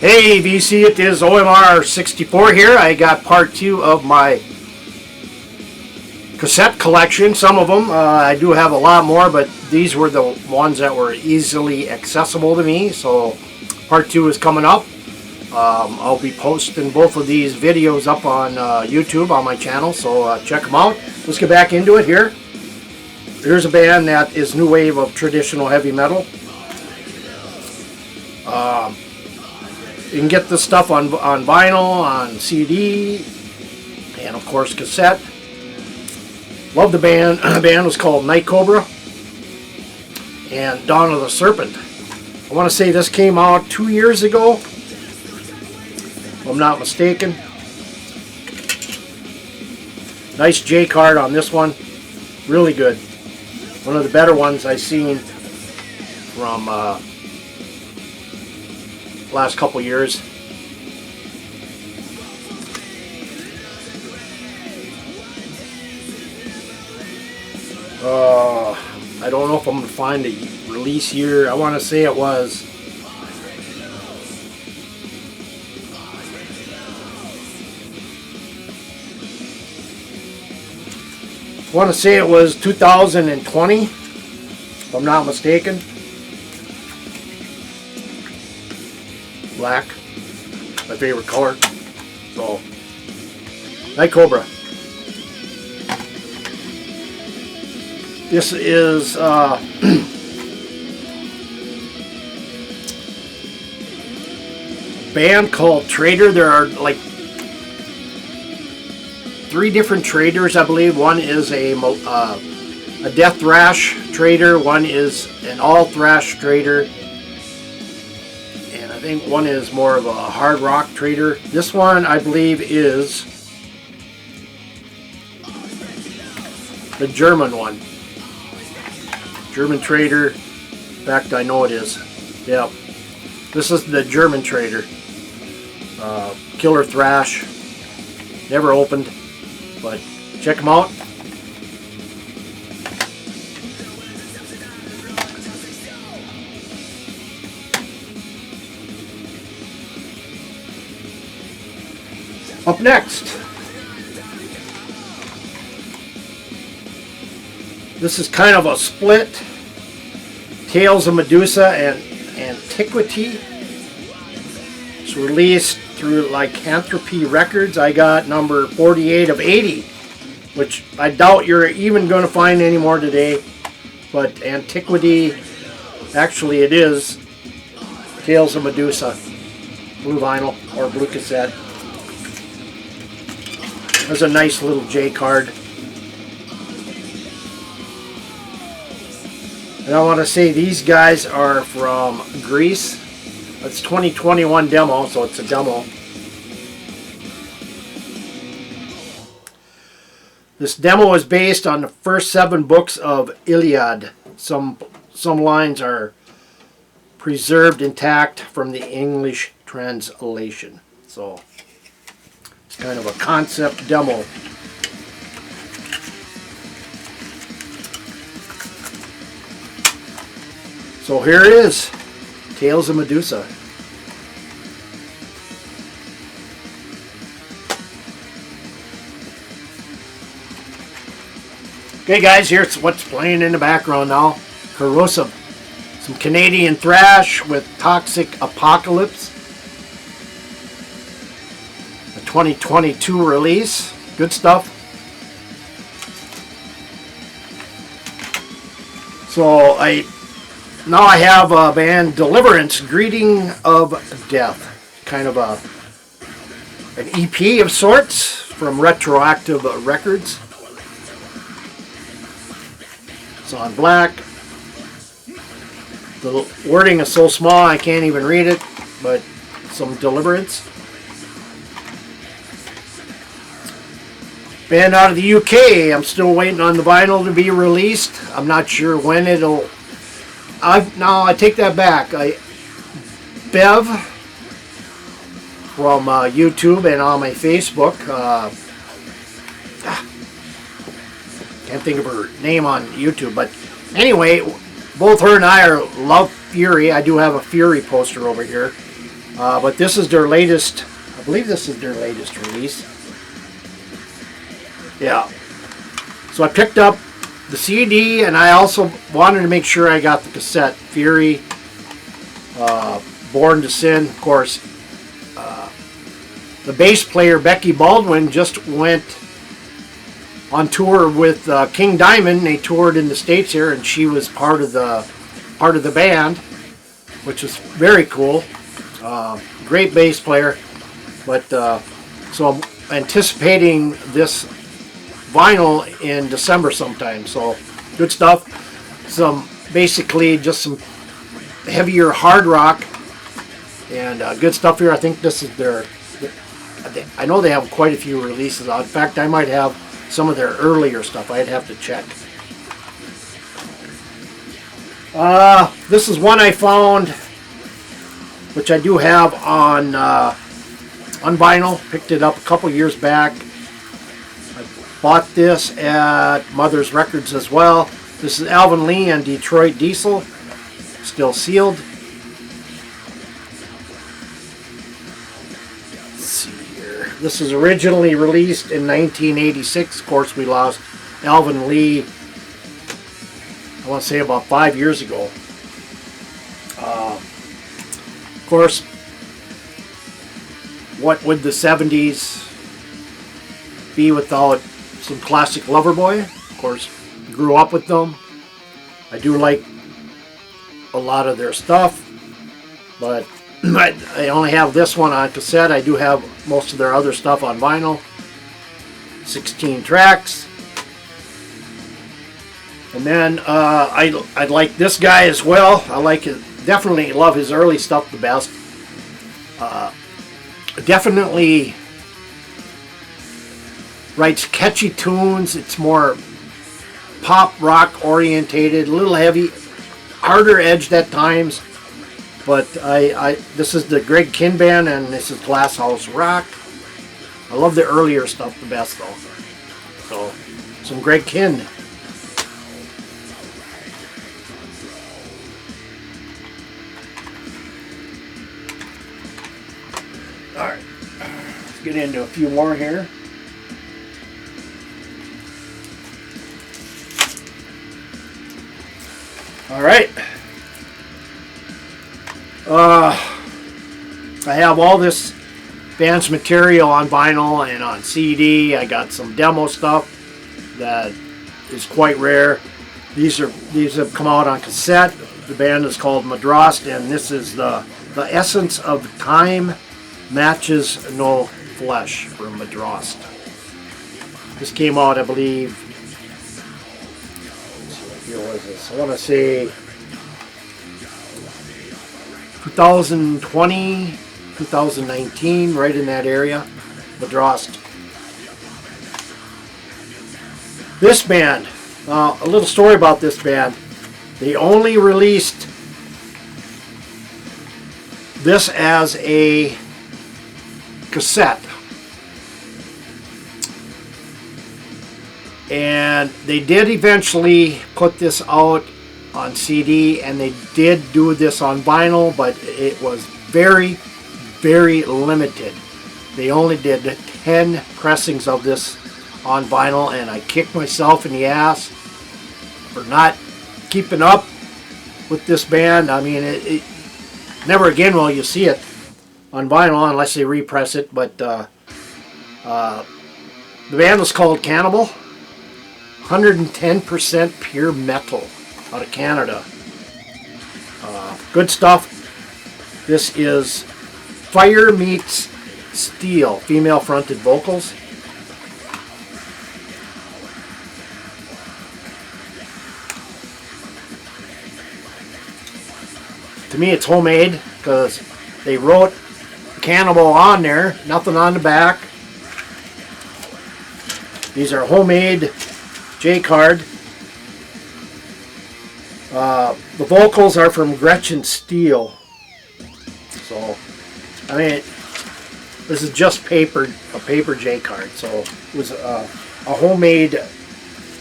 Hey VC, it is OMR 64 here. I got part 2 of my cassette collection. Some of them, I do have a lot more, but these were the ones that were easily accessible to me. So part 2 is coming up. I'll be posting both of these videos up on YouTube on my channel, so check them out. Let's get back into it here. Here's a band that is new wave of traditional heavy metal. You can get this stuff on vinyl, on CD, and of course cassette. Love the band. The band was called Night Cobra and Dawn of the Serpent. I want to say this came out 2 years ago, if I'm not mistaken. Nice J card on this one. Really good. One of the better ones I've seen from last couple years. I don't know if I'm going to find the release year. I want to say it was I want to say it was 2020, if I'm not mistaken. Black, my favorite color. So, Night Cobra. This is band called Trader. There are like 3 different traders, I believe. One is a death thrash trader. One is an all thrash trader. I think one is more of a hard rock trader. This one, I believe, is the German one. German trader. In fact, I know it is. Yep. This is the German trader. Killer thrash. Never opened, but check them out. Up next, this is kind of a split. Tales of Medusa and Antiquity. It's released through Lycanthropy Records. I got number 48 of 80, which I doubt you're even going to find anymore today. But Antiquity, actually it is Tales of Medusa. Blue vinyl or blue cassette. There's a nice little J card. And I want to say these guys are from Greece. It's 2021 demo, so it's a demo. This demo is based on the first 7 books of Iliad. Some lines are preserved intact from the English translation. So kind of a concept demo. So here it is, Tales of Medusa. Okay guys, here's what's playing in the background now. Corrosive. Some Canadian thrash with Toxic Apocalypse. 2022 release. Good stuff. So now I have a band, Deliverance, Greeting of Death. Kind of an EP of sorts from Retroactive Records. It's on black. The wording is so small I can't even read it, but some Deliverance. Band out of the UK. I'm still waiting on the vinyl to be released. I'm not sure when it'll. I take that back. Bev from YouTube and on my Facebook. Can't think of her name on YouTube, but anyway, both her and I love Fury. I do have a Fury poster over here. But this is their latest, I believe this is their latest release. Yeah. So I picked up the CD, and I also wanted to make sure I got the cassette. Fury, Born to Sin, of course. The bass player Becky Baldwin just went on tour with King Diamond. They toured in the States here, and she was part of the band, which was very cool. Great bass player. But so I'm anticipating this vinyl in December sometime. So good stuff. Basically just some heavier hard rock and good stuff here. I think this is I know they have quite a few releases out. In fact, I might have some of their earlier stuff. I'd have to check. This is one I found, which I do have on vinyl. Picked it up a couple years back. I bought this at Mother's Records as well. This is Alvin Lee and Detroit Diesel, still sealed. Let's see here. This is originally released in 1986. Of course, we lost Alvin Lee, I want to say about 5 years ago. Of course, what would the 70s be without some classic Loverboy? Of course, grew up with them. I do like a lot of their stuff, but I only have this one on cassette. I do have most of their other stuff on vinyl. 16 tracks. And then I like this guy as well. I like it. Definitely love his early stuff the best. Definitely writes catchy tunes. It's more pop rock orientated, a little heavy, harder edged at times. But this is the Greg Kihn Band, and this is Glass House Rock. I love the earlier stuff the best though. So some Greg Kihn. Alright, let's get into a few more here. Alright. I have all this band's material on vinyl and on CD. I got some demo stuff that is quite rare. These have come out on cassette. The band is called Madrost, and this is the Essence of Time Matches No Flesh from Madrost. This came out, I believe, what year was this? I want to say 2020, 2019, right in that area. Madrost. This band, a little story about this band. They only released this as a cassette, and they did eventually put this out on CD, and they did do this on vinyl, but it was very, very limited. They only did 10 pressings of this on vinyl, and I kicked myself in the ass for not keeping up with this band. I mean, it never again will you see it on vinyl unless they repress it. But the band was called Cannibal. 110% pure metal out of Canada. Good stuff. This is Fire Meets Steel, female fronted vocals. To me it's homemade because they wrote Cannibal on there, nothing on the back. These are homemade J-card. The vocals are from Gretchen Steele. So, I mean, this is just a paper J-card. So it was a homemade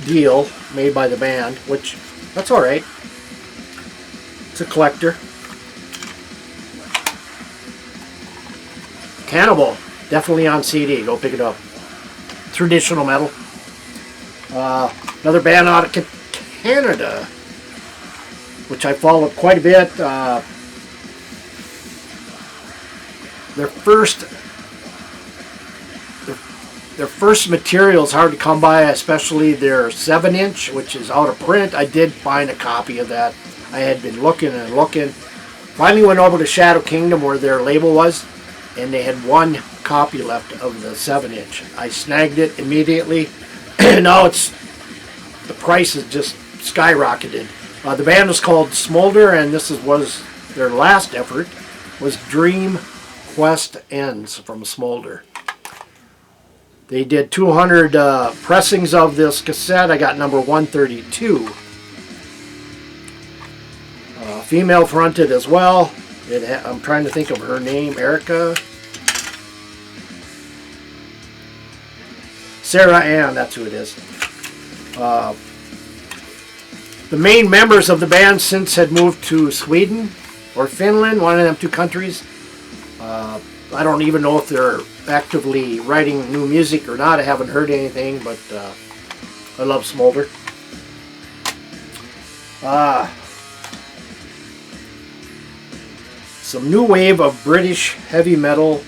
deal made by the band, which, that's alright. It's a collector. Cannibal, definitely on CD. Go pick it up. Traditional metal. Another band out of Canada, which I followed quite a bit. Their first material is hard to come by, especially their 7-inch, which is out of print. I did find a copy of that. I had been looking and looking. Finally went over to Shadow Kingdom where their label was, and they had one copy left of the 7-inch. I snagged it immediately. Now the price has just skyrocketed. The band was called Smolder, and this was their last effort, was Dream Quest Ends from Smolder. They did 200 pressings of this cassette. I got number 132. Female fronted as well. I'm trying to think of her name. Erica. Sarah Ann, that's who it is. The main members of the band since had moved to Sweden or Finland, one of them two countries. I don't even know if they're actively writing new music or not. I haven't heard anything, but I love Smolder. Some new wave of British heavy metal,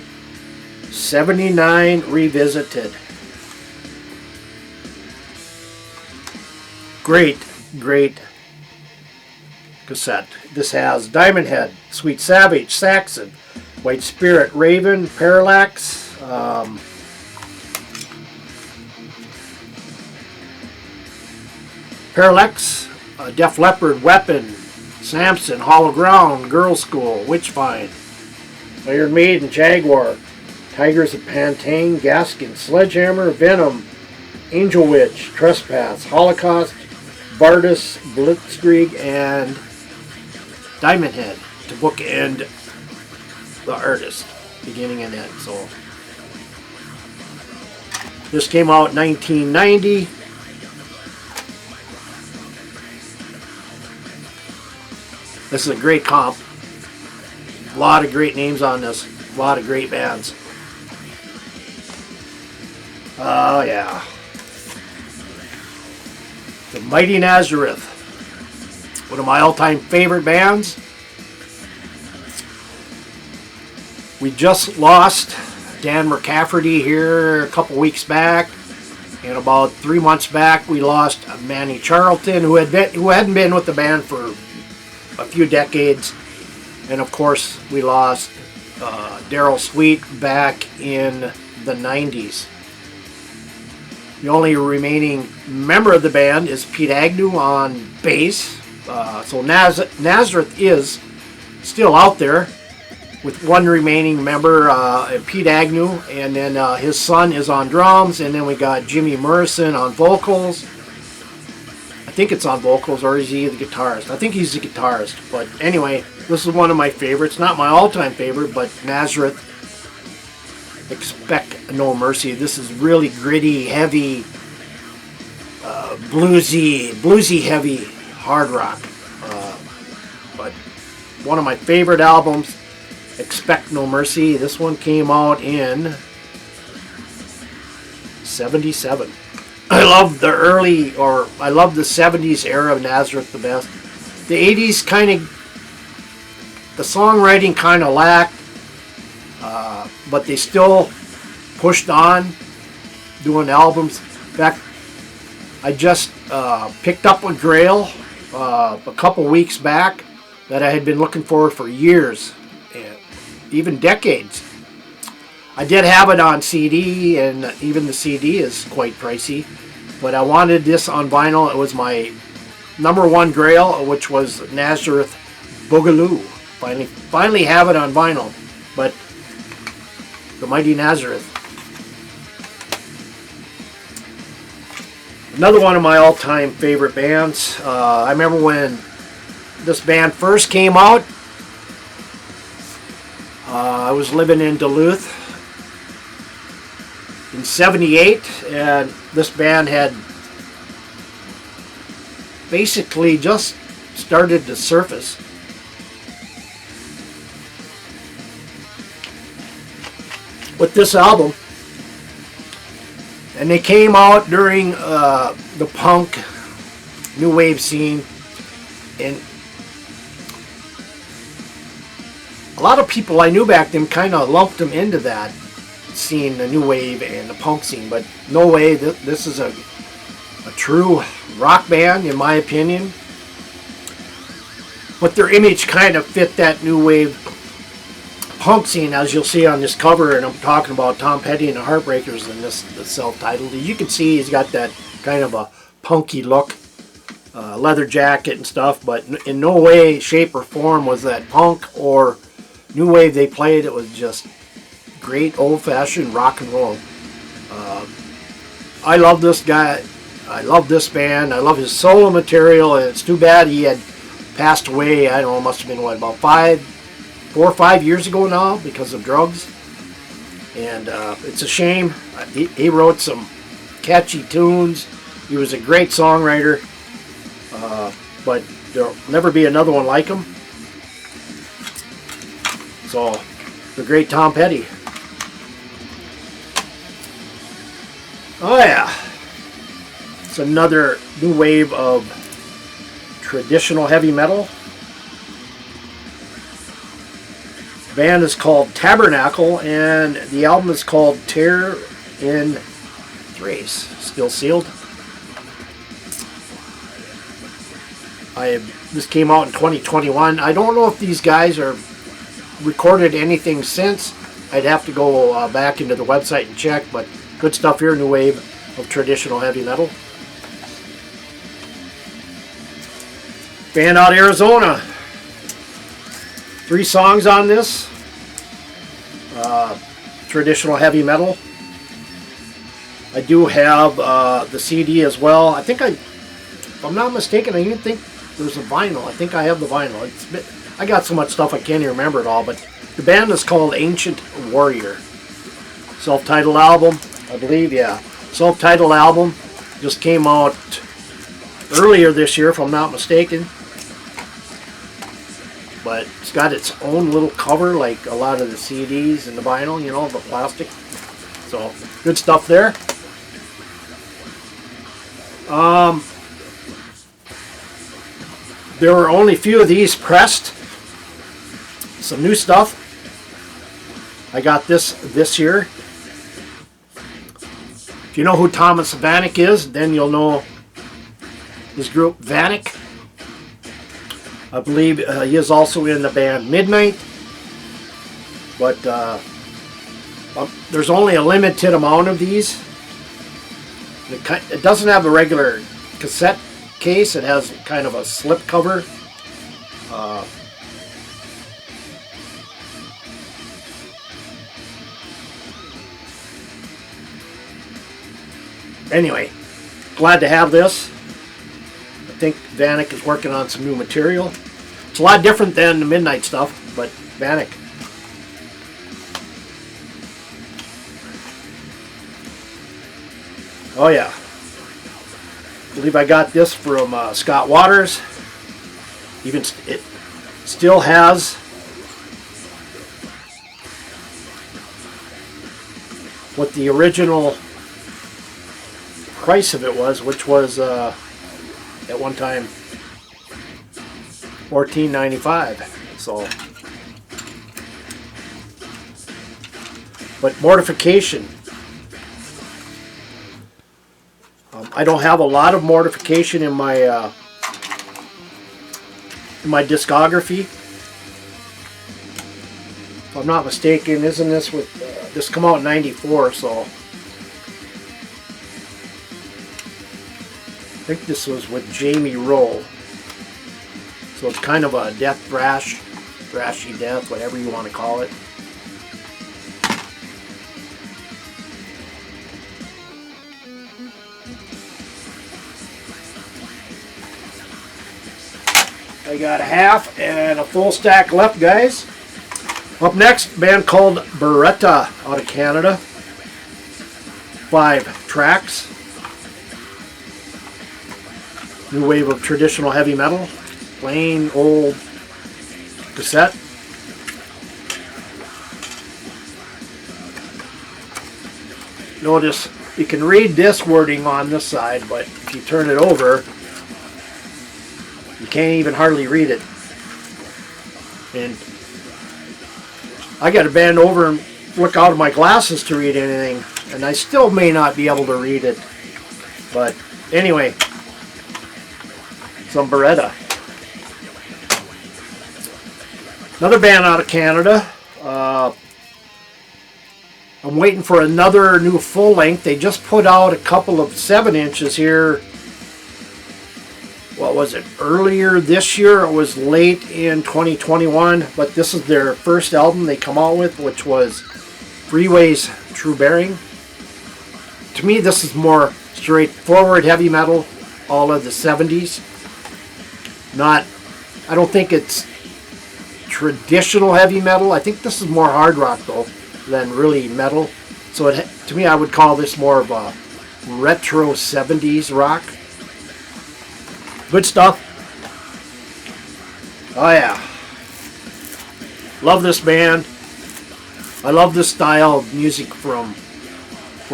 79 Revisited. Great cassette. This has Diamond Head, Sweet Savage, Saxon, White Spirit, Raven, Parallax, Def Leppard, Weapon, Samson, Hollow Ground, Girl School, Witchfind, Iron Maiden, Jaguar, Tigers of Pantang, Gaskin, Sledgehammer, Venom, Angel Witch, Trespass, Holocaust, Bardus, Blitzkrieg, and Diamond Head to bookend the artist, beginning and end. So this came out in 1990. This is a great comp. A lot of great names on this. A lot of great bands. Oh yeah. The Mighty Nazareth. One of my all-time favorite bands. We just lost Dan McCafferty here a couple weeks back, and about 3 months back we lost Manny Charlton, who hadn't been with the band for a few decades, and of course we lost Daryl Sweet back in the 90s. The only remaining member of the band is Pete Agnew on bass, so Nazareth is still out there, with one remaining member, Pete Agnew, and then his son is on drums, and then we got Jimmy Morrison on vocals. I think it's on vocals, or is he the guitarist? I think he's the guitarist, but anyway, this is one of my favorites. Not my all-time favorite, but Nazareth, Expect No Mercy. This is really gritty, heavy, bluesy heavy hard rock. But one of my favorite albums, Expect No Mercy. This one came out in 77. I love the I love the 70s era of Nazareth the best. The 80s the songwriting kind of lacked, but they still pushed on doing albums. In fact, I just picked up a Grail a couple weeks back that I had been looking for years, even decades. I did have it on CD, and even the CD is quite pricey, but I wanted this on vinyl. It was my number one Grail, which was Nazareth Boogaloo. Finally have it on vinyl, but the Mighty Nazareth. Another one of my all-time favorite bands. I remember when this band first came out. I was living in Duluth in 78, and this band had basically just started to surface. with this album. And they came out during the punk new wave scene, and a lot of people I knew back then kind of lumped them into that scene, the new wave and the punk scene, but no way. This is a true rock band, in my opinion. But their image kind of fit that new wave punk scene, as you'll see on this cover. And I'm talking about Tom Petty and the Heartbreakers in this, the self-titled. You can see he's got that kind of a punky look, leather jacket and stuff, but in no way, shape, or form was that punk or new wave they played. It was just great old-fashioned rock and roll. I love this guy. I love this band. I love his solo material, and it's too bad he had passed away. I don't know, must have been what, about 4 or 5 years ago now, because of drugs. And it's a shame. He wrote some catchy tunes. He was a great songwriter, but there'll never be another one like him. So, the great Tom Petty. Oh yeah, it's another new wave of traditional heavy metal. The band is called Tabernacle, and the album is called Tear in Thrace. Still sealed. This came out in 2021. I don't know if these guys are recorded anything since. I'd have to go back into the website and check, but good stuff here, new wave of traditional heavy metal. Band out of Arizona. 3 songs on this. Traditional heavy metal. I do have the CD as well. I think if I'm not mistaken, I even think there's a vinyl. I think I have the vinyl. I got so much stuff I can't even remember it all, but the band is called Ancient Warrior. Self-titled album, I believe, yeah. Self-titled album. Just came out earlier this year, if I'm not mistaken. But it's got its own little cover, like a lot of the CDs and the vinyl, you know, the plastic. So, good stuff there. There were only a few of these pressed. Some new stuff. I got this year. If you know who Thomas Vanek is, then you'll know his group Vanek. I believe he is also in the band Midnight. But there's only a limited amount of these. It doesn't have a regular cassette case. It has kind of a slip cover. Anyway, glad to have this. I think Vanek is working on some new material. It's a lot different than the Midnight stuff, but Vanek. Oh yeah. I believe I got this from Scott Waters. Even it still has what the original price of it was, which was at one time $14.95. So, but Mortification. I don't have a lot of Mortification in my discography. If I'm not mistaken, isn't this with this come out in '94? So I think this was with Jamie Rowe. So it's kind of a death thrash, thrashy death, whatever you want to call it. I got a half and a full stack left, guys. Up next, a band called Beretta out of Canada. 5 tracks. New wave of traditional heavy metal. Plain old cassette. notice you can read this wording on this side, but if you turn it over, you can't even hardly read it. And I got to bend over and look out of my glasses to read anything, and I still may not be able to read it. But anyway, some Beretta. Another band out of Canada. I'm waiting for another new full length. They just put out a couple of 7 inches here. What was it? Earlier this year. It was late in 2021. But this is their first album they come out with, which was Freeway's True Bearing. To me, this is more straightforward heavy metal, all of the 70s. I don't think it's traditional heavy metal. I think this is more hard rock though than really metal. So to me, I would call this more of a retro 70s rock. Good stuff. Oh yeah. Love this band. I love this style of music from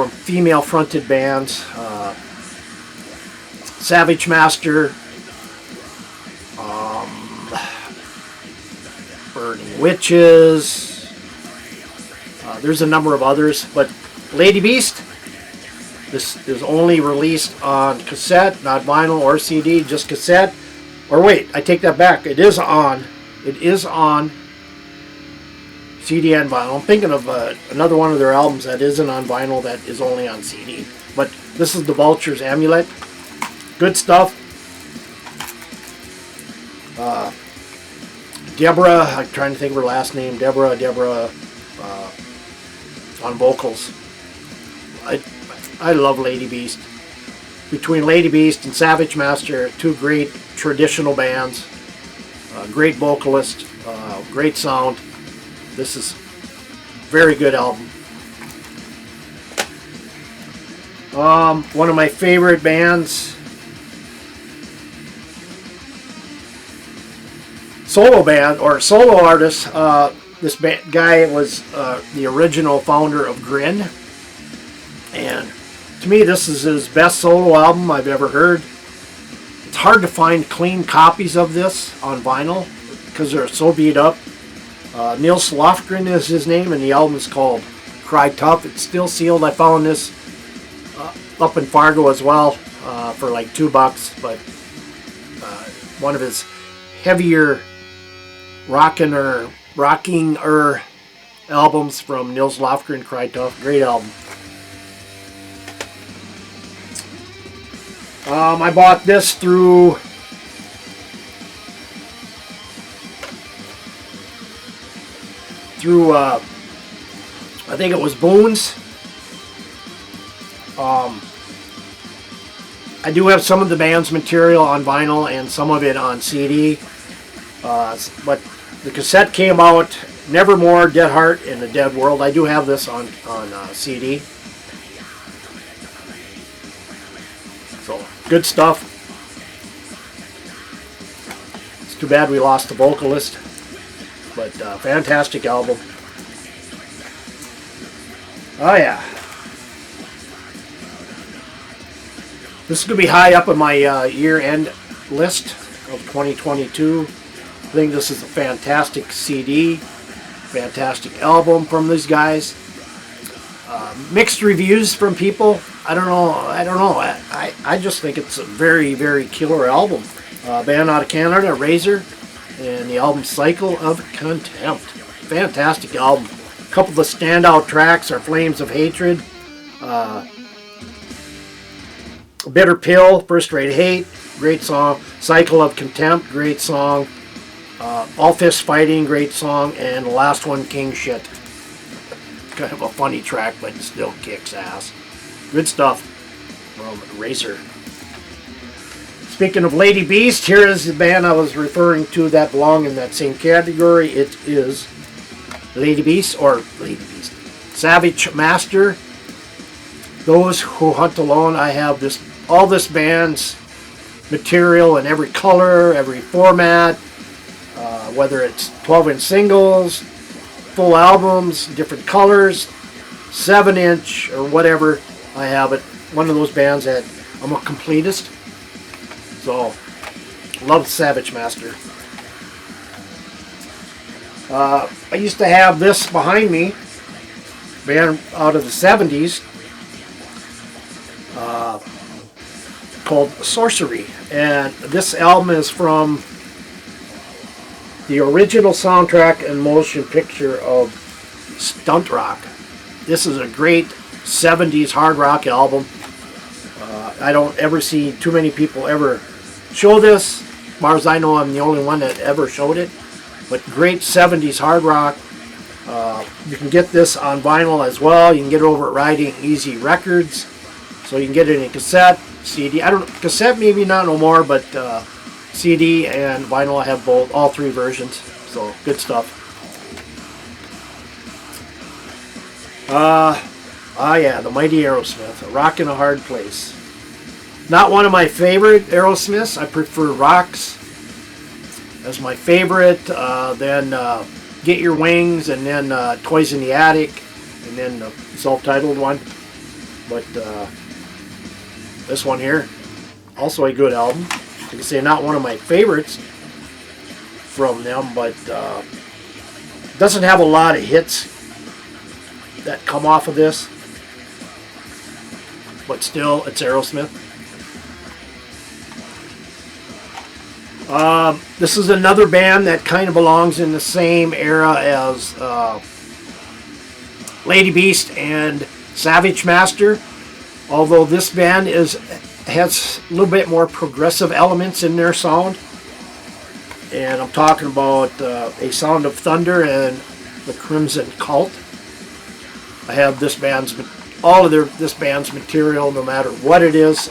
female fronted bands. Savage Master, Burning Witches. There's a number of others, but Lady Beast, this is only released on cassette, not vinyl or CD, just cassette. Or wait, I take that back. It is on CD and vinyl. I'm thinking of another one of their albums that isn't on vinyl, that is only on CD. But this is the Vulture's Amulet. Good stuff. Deborah, I'm trying to think of her last name. Deborah on vocals. I love Lady Beast. Between Lady Beast and Savage Master, 2 great traditional bands. Great vocalist, great sound. This is a very good album. One of my favorite bands, solo band or solo artist. This guy was the original founder of Grin, and to me this is his best solo album I've ever heard. It's hard to find clean copies of this on vinyl because they're so beat up. Nils Lofgren is his name, and the album is called Cry Tough. It's still sealed. I found this up in Fargo as well for like $2, but one of his heavier rocking albums from Nils Lofgren, Cry Tough. Great album. I bought this through I think it was Boone's. I do have some of the band's material on vinyl and some of it on CD, but the cassette came out, Nevermore, Dead Heart, and The Dead World. I do have this on CD. So, good stuff. It's too bad we lost the vocalist, but fantastic album. Oh yeah. This is going to be high up on my year-end list of 2022. I think this is a fantastic CD, fantastic album from these guys. Mixed reviews from people. I don't know. I just think it's a very, very killer album. Band out of Canada, Razor, and the album Cycle of Contempt. Fantastic album. A couple of the standout tracks are Flames of Hatred, Bitter Pill, First Rate Hate, great song. Cycle of Contempt, great song. All Fist Fighting, great song. And the last one, King Shit. Kind of a funny track, but it still kicks ass. Good stuff from Razor. Speaking of Lady Beast, here is the band I was referring to that belong in that same category. It is Lady Beast, Savage Master. Those Who Hunt Alone. I have all this band's material in every color, every format, whether it's 12-inch singles, full albums, different colors, 7-inch or whatever. I have it. One of those bands that I'm a completist. So, love Savage Master. I used to have this behind me, band out of the 70s, called Sorcery. And this album is from the original soundtrack and motion picture of Stunt Rock. This is a great 70s hard rock album. I don't ever see too many people ever show this. As far as I know, I'm the only one that ever showed it. But great 70s hard rock. You can get this on vinyl as well. You can get it over at Riding Easy Records. So you can get it in cassette, CD. I don't cassette maybe not no more, but CD and vinyl I have both, all three versions. So good stuff. Yeah, the Mighty Aerosmith, A Rock in a Hard Place. Not one of my favorite Aerosmiths. I prefer Rocks as my favorite. Then Get Your Wings, and then Toys in the Attic, and then the self-titled one. But this one here, also a good album. Like I say, not one of my favorites from them, but doesn't have a lot of hits that come off of this. But still, it's Aerosmith. This is another band that kind of belongs in the same era as Lady Beast and Savage Master, although this band has a little bit more progressive elements in their sound. And I'm talking about A Sound of Thunder and the Crimson Cult. I have this band's material, no matter what it is.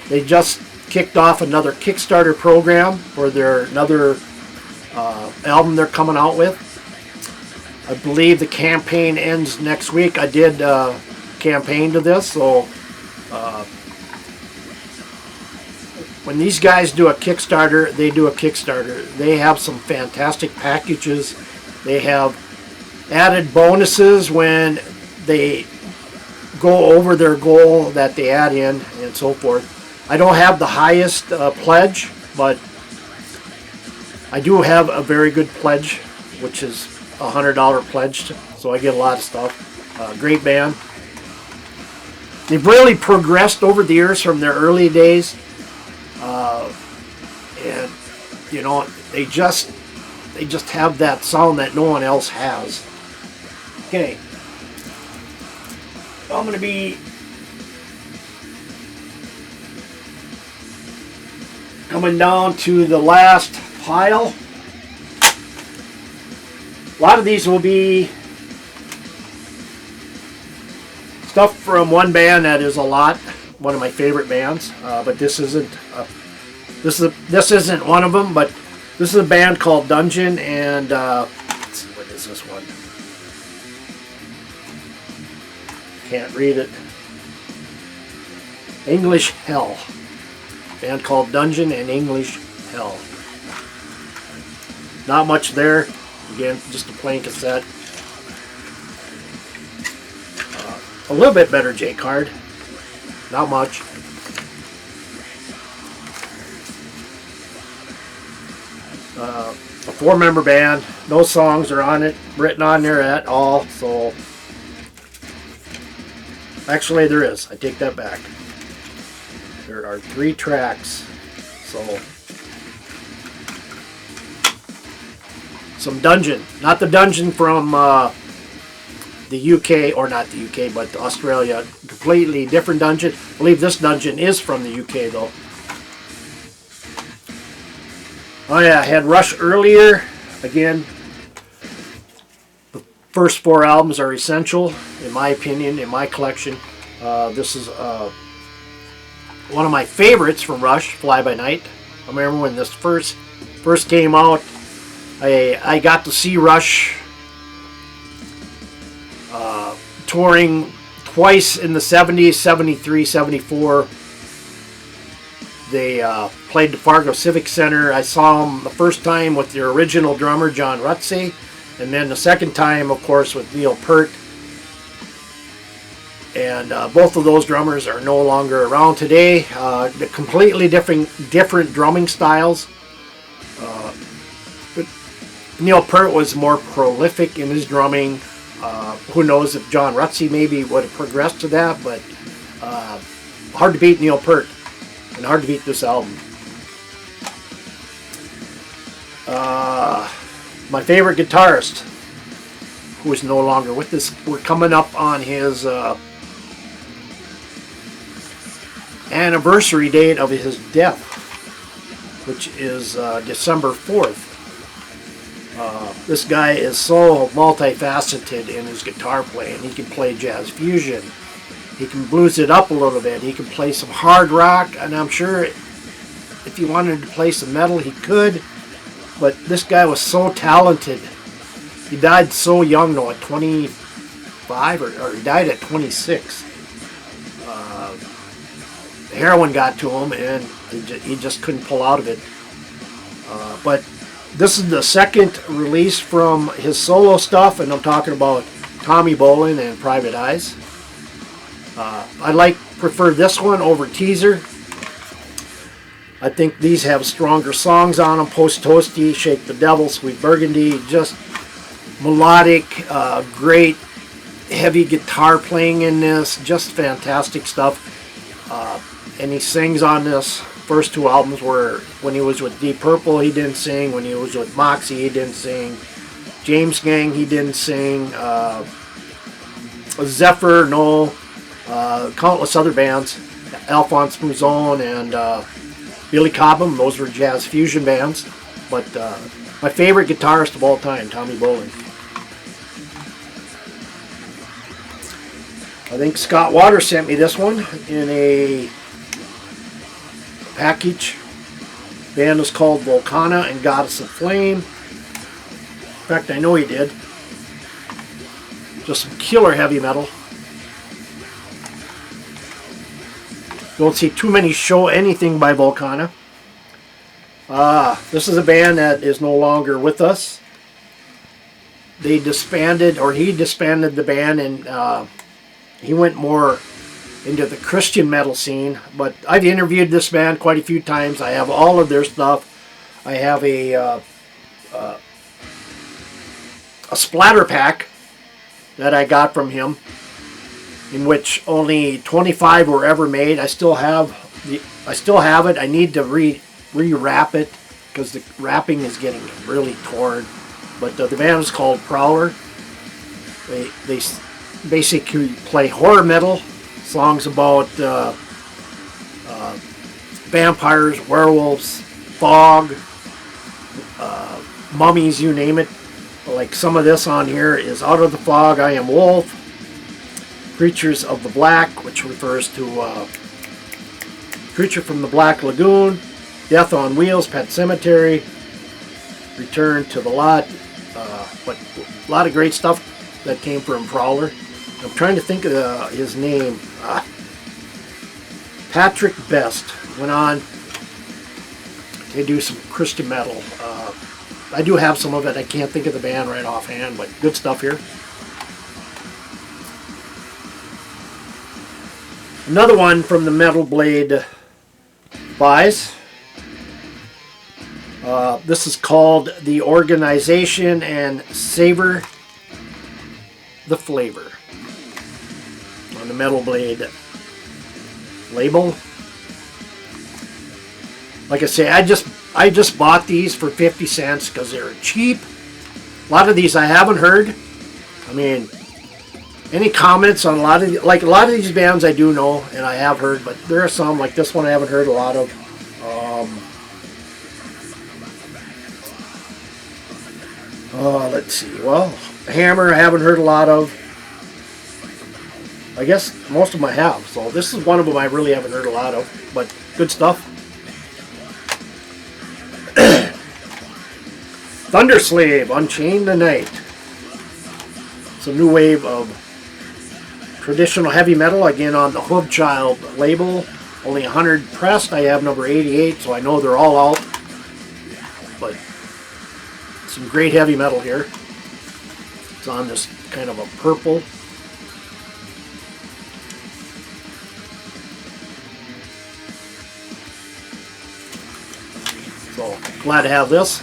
They just kicked off another Kickstarter program for their another album they're coming out with. I believe the campaign ends next week. I did campaign to this, so when these guys do a Kickstarter, they do a Kickstarter. They have some fantastic packages. They have added bonuses when they go over their goal that they add in, and so forth. I don't have the highest pledge, but I do have a very good pledge, which is a $100 pledge, so I get a lot of stuff. Great band. They've really progressed over the years from their early days, and you know, they just have that sound that no one else has. Okay, I'm going to be coming down to the last pile. A lot of these will be stuff from one band that is a lot, one of my favorite bands, but this isn't this isn't one of them. But this is a band called Dungeon, and let's see, what is this one? Can't read it. English Hell. Band called Dungeon and English Hell. Not much there. Again, just a plain cassette. A little bit better J card. Not much. A 4-member band. No songs are on it, written on there at all. So, actually, there is. I take that back. There are 3 tracks. So, some Dungeon. Not the Dungeon from the UK, or not the UK, but Australia. Completely different Dungeon. I believe this Dungeon is from the UK, though. Oh yeah, I had Rush earlier. Again, the first 4 albums are essential, in my opinion, in my collection. This is one of my favorites from Rush, Fly By Night. I remember when this first came out, I got to see Rush touring twice in the 70s, 73, 74. They played the Fargo Civic Center. I saw them the first time with their original drummer, John Rutsey. And then the second time, of course, with Neil Peart. And both of those drummers are no longer around today. They're completely different drumming styles. But Neil Peart was more prolific in his drumming. Who knows if John Rutsey maybe would have progressed to that, but hard to beat Neil Peart, and hard to beat this album. My favorite guitarist, who is no longer with us, we're coming up on his anniversary date of his death, which is December 4th. This guy is so multifaceted in his guitar playing. He can play jazz fusion, he can blues it up a little bit, he can play some hard rock, and I'm sure if he wanted to play some metal he could, but this guy was so talented. He died so young though, at 25, or he died at 26. Heroin got to him and he just couldn't pull out of it. But this is the second release from his solo stuff, and I'm talking about Tommy Bolin and Private Eyes. I prefer this one over Teaser. I think these have stronger songs on them. Post Toasty, Shake the Devil, Sweet Burgundy, just melodic, great heavy guitar playing in this, just fantastic stuff. And he sings on this. First two albums were when he was with Deep Purple, he didn't sing. When he was with Moxie, he didn't sing. James Gang, he didn't sing. Zephyr, no. Countless other bands. Alphonse Mouzon and Billy Cobham, those were jazz fusion bands. But my favorite guitarist of all time, Tommy Bolin. I think Scott Waters sent me this one in a package. The band is called Volcana and Goddess of Flame. In fact, I know he did. Just some killer heavy metal. Don't see too many show anything by Volcana. This is a band that is no longer with us. They disbanded, or he disbanded the band, and he went more into the Christian metal scene. But I've interviewed this band quite a few times. I have all of their stuff. I have a splatter pack that I got from him, in which only 25 were ever made. I still have it. I need to re-wrap it because the wrapping is getting really torn. But the band is called Prowler. They basically play horror metal songs about vampires, werewolves, fog, mummies, you name it. Like some of this on here is Out of the Fog, I Am Wolf, Creatures of the Black, which refers to Creature from the Black Lagoon, Death on Wheels, Pet Cemetery, Return to the Lot, but a lot of great stuff that came from Prowler. I'm trying to think of his name. Patrick Best went on to do some Christian metal. I do have some of it. I can't think of the band right offhand, but good stuff here. Another one from the Metal Blade buys. This is called The Organization and Savor the Flavor on the Metal Blade label. Like I say, I just bought these for 50 cents because they're cheap. A lot of these I haven't heard. I mean, any comments on a lot of these bands I do know and I have heard, but there are some like this one I haven't heard a lot of. Let's see. Well, Hammer I haven't heard a lot of. I guess most of them I have. So this is one of them I really haven't heard a lot of, but good stuff. Thunderslave, Unchain the Night. It's a new wave of traditional heavy metal, again on the Hoodchild label. Only 100 pressed. I have number 88, so I know they're all out. But some great heavy metal here. It's on this kind of a purple. So glad to have this.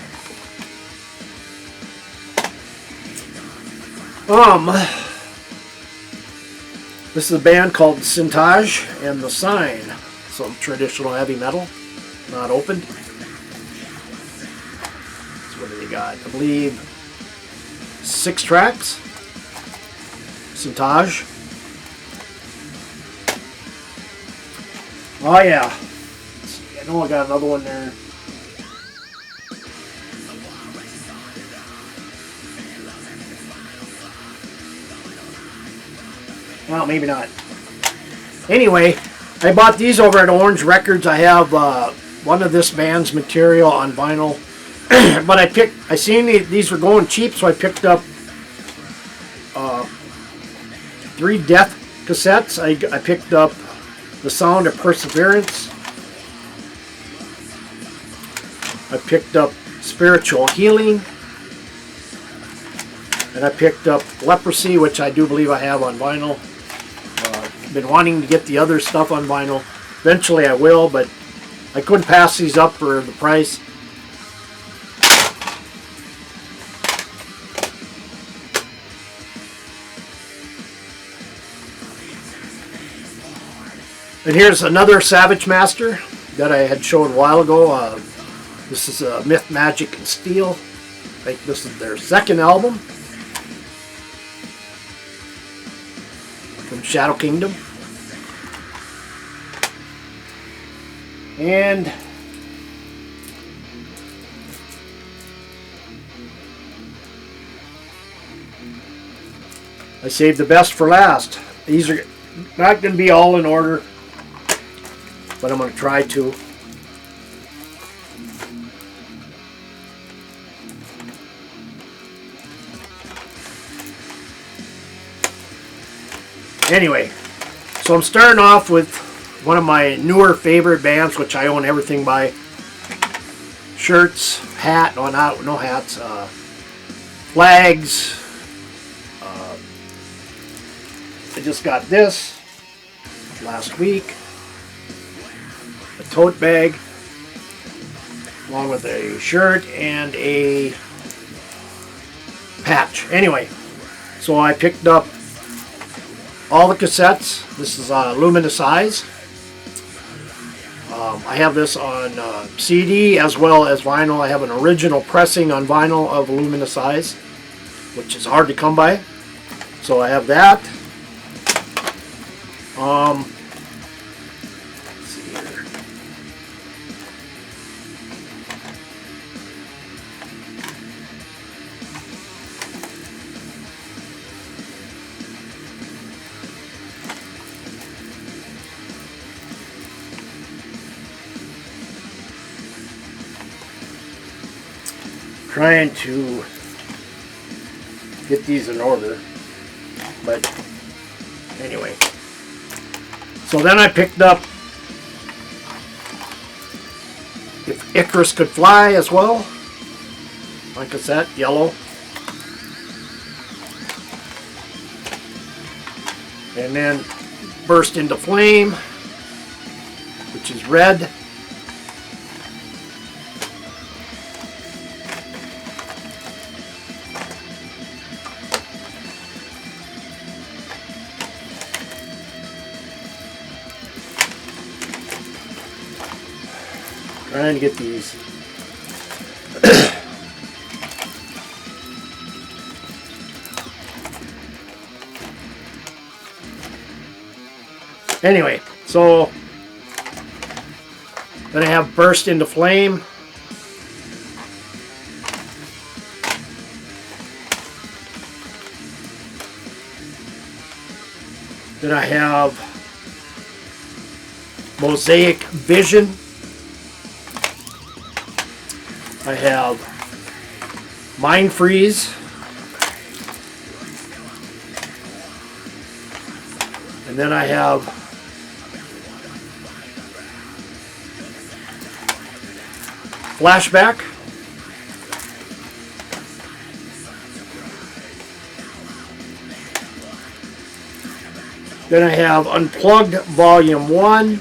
This is a band called Cintage and The Sign. Some traditional heavy metal, not opened. So what do they got? I believe 6 tracks. Cintage. Oh yeah. I know I got another one there. Well, maybe not. Anyway, I bought these over at Orange Records. I have one of this band's material on vinyl. But I seen these were going cheap, so I picked up 3 Death cassettes. I picked up The Sound of Perseverance. I picked up Spiritual Healing. And I picked up Leprosy, which I do believe I have on vinyl. Been wanting to get the other stuff on vinyl. Eventually I will, but I couldn't pass these up for the price. And here's another Savage Master that I had showed a while ago. This is Myth, Magic, and Steel. I think this is their 2nd album from Shadow Kingdom. And I saved the best for last. These are not going to be all in order, but I'm going to try to. Anyway, so I'm starting off with one of my newer favorite bands, which I own everything by. Shirts, hat, no hats, flags. I just got this last week. A tote bag, along with a shirt and a patch. Anyway, so I picked up all the cassettes. This is Luminous Eyes. I have this on CD as well as vinyl. I have an original pressing on vinyl of Luminous Eyes, which is hard to come by. So I have that. Let's see here. Trying to get these in order, but anyway. So then I picked up If Icarus Could Fly as well on cassette, yellow. And then Burst Into Flame, which is red. Trying to get these. Anyway, so then I have Burst Into Flame. Then I have Mosaic Vision. I have Mind Freeze. And then I have Flashback. Then I have Unplugged Volume 1.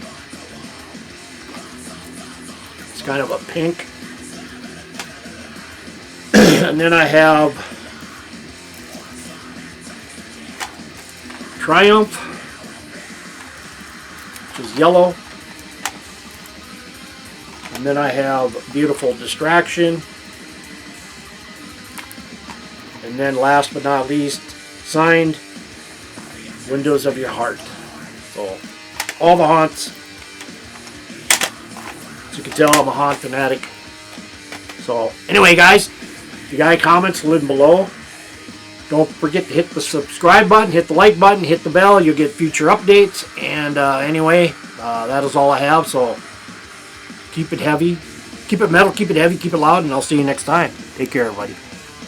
It's kind of a pink. And then I have Triumph, which is yellow. And then I have Beautiful Distraction. And then last but not least, signed, Windows of Your Heart. So, all the haunts. As you can tell, I'm a haunt fanatic. So, anyway, guys, if you got any comments, leave them below. Don't forget to hit the subscribe button, hit the like button, hit the bell. You'll get future updates. And anyway, that is all I have. So, keep it heavy. Keep it metal, keep it heavy, keep it loud, and I'll see you next time. Take care, everybody.